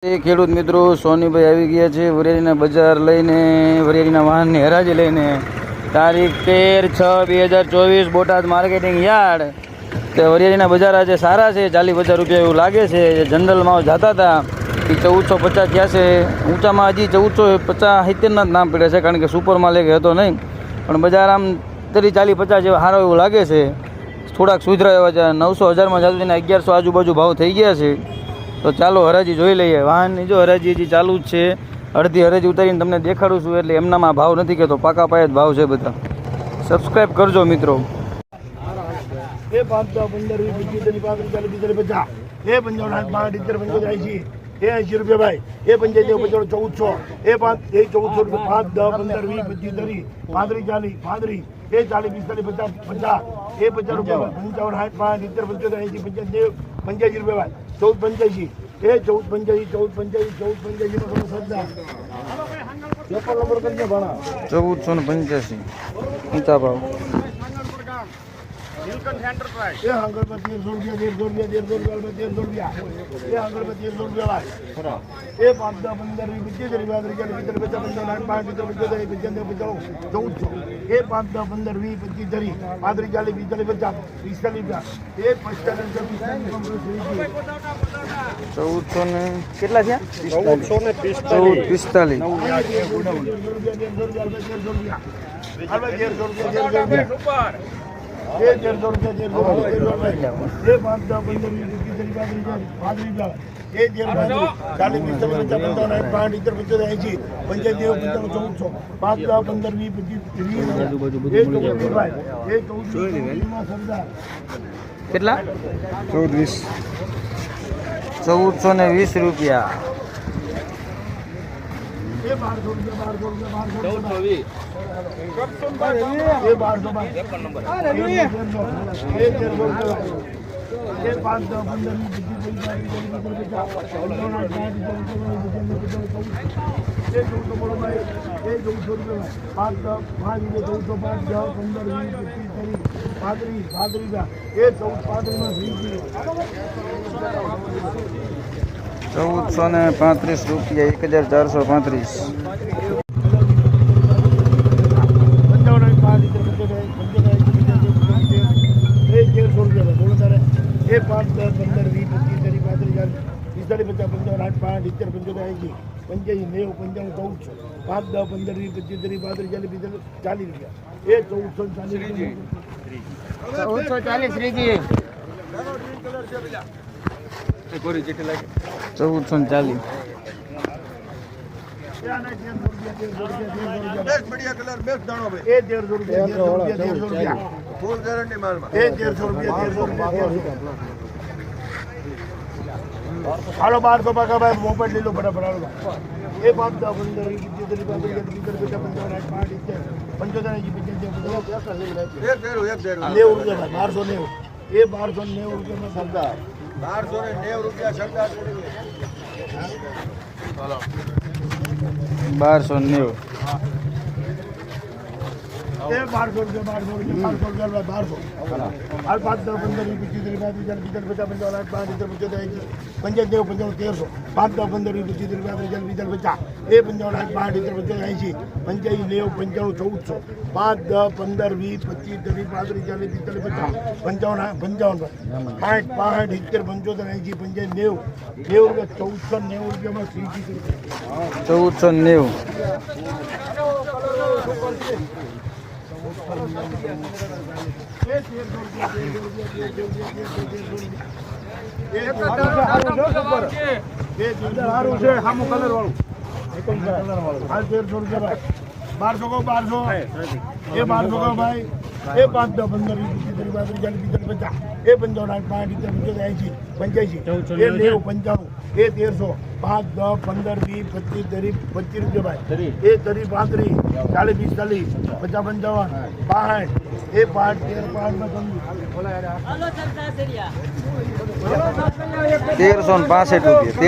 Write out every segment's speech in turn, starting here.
ખેડૂત મિત્રો સોનીભાઈ આવી ગયા છે વરિયાળીના બજાર લઈને, વરિયાળીના વાહનની હરાજી લઈને. તારીખ 13/6/2024 બોટાદ માર્કેટિંગ યાર્ડ. તે વરિયાળીના બજાર આજે સારા છે, 40,000 રૂપિયા એવું લાગે છે. જનરલમાં જતા હતા એ 1450 થયા છે. ઊંચામાં હજી 1450-70 જ નામ પડ્યા છે, કારણ કે સુપરમાં લેકે હતો નહીં. પણ બજાર આમ 40-50 જેવા સારો એવું લાગે છે. થોડાક સુધરા એવા છે. 900-1000માં જતું તેને 1100 આજુબાજુ ભાવ થઈ ગયા છે. તો ચાલો હરાજી જોઈ લઈએ. વાહનની જો હરાજી હજી ચાલુ જ છે. અડધી હરાજી ઉતારીને તમને દેખાડું છું, એટલે એમનામાં ભાવ નથી કહેતો, પાકા પાયે જ ભાવ છે બધા. સબસ્ક્રાઈબ કરજો મિત્રો. એ 5 10 15 20 25 30 40 50 એ 55 60 70 75 એ 80 રૂપિયા ભાઈ. એ 75 1400 એ 5 એ 1400 5 10 15 20 25 30 35 40 35 એ 40 45 50 50 એ 50 રૂપિયા 55 60 70 75 80 રૂપિયા ભાઈ. 1485 એ 1485 નો સરદાર નંબર કરીને ભણા 1485 ઊંચા ભાવ. એ હંગર પર 1300 રૂપિયા 1300 રૂપિયા એ હંગર પર 1300 રૂપિયા ભાઈ. એ 5 10 15 20 એ 5 10 15 20 25 30 35 40 50 45 એ 1400 ને કેટલા થયા? 1445. એ 1300 રૂપિયા એ 5 10 15 20 એ 40 કેટલા? 1420 રૂપિયા. એ 1200 એ 5 10 15 1435 રૂપિયા. 1435. એ 5 10 15 20 25 30 35 40 45 50 55 60 70 75 80 85 90 95 1400 5 10 15 20 25 30 35 40 રૂપિયા એ 1440 રીજી 1440. એ 1300 રૂપિયા ફૂલ ગેરંટી માલમાં એ 1300 રૂપિયા. હાલો 1200 પાકા ભાઈ મોબાઈલ લઈ લો બરાબર. હાલો એ 5 10 15 1290 એ 1290 રૂપિયા સરદાર 1290 રૂપિયા સરદાર 1290. એ 1200 રૂપિયા 1200 હાલ 5 10 15 20 30 35 40 50 55 1300 5 10 15 20 30 50 એ 55 80 85 1400 5 10 15 20 25 30 35 40 45 50 55 70 80 1490 રૂપિયામાં 1490. બારસો કહો 1200 એ 1200 કહો ભાઈ. એ 5 10 15 20 30 35 40 50 એ 55 એ 1300 5 10 15 20 25 30 25 રૂપિયા ભાઈ. એ 30 35 40 45 50 55 62 એ 5 1365 રૂપિયા.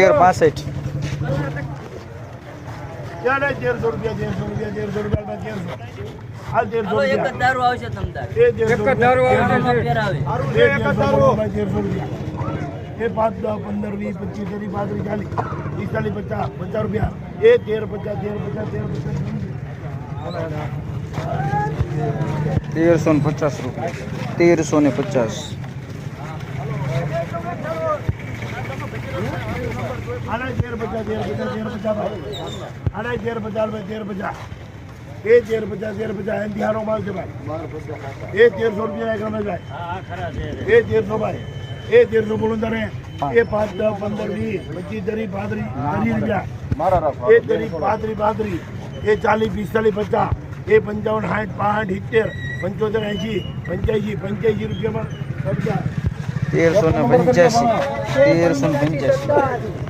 1365. ક્યાં 1300 રૂપિયા 1300 હાલ 1300 એક જ દારૂ આવશે તમતાર. એ 1300 રૂપિયા એ 5 10 15 20 25 30 35 40 45 50 રૂપિયા એ 13 50 1350 રૂપિયા 1350 આના 13 50 આના 13 50 એ 13 50 એમ બિહારો માલ છે ભાઈ એ 1300 રૂપિયા એક રમે જાય એ 1300 ભાઈ એ 1300 બોલો તારે એ 5 10 15 20 25 30 રૂપિયા એ 30 35 એ 40 45 50 એ 55 60 65 70 75 રૂપિયામાં 1385 1385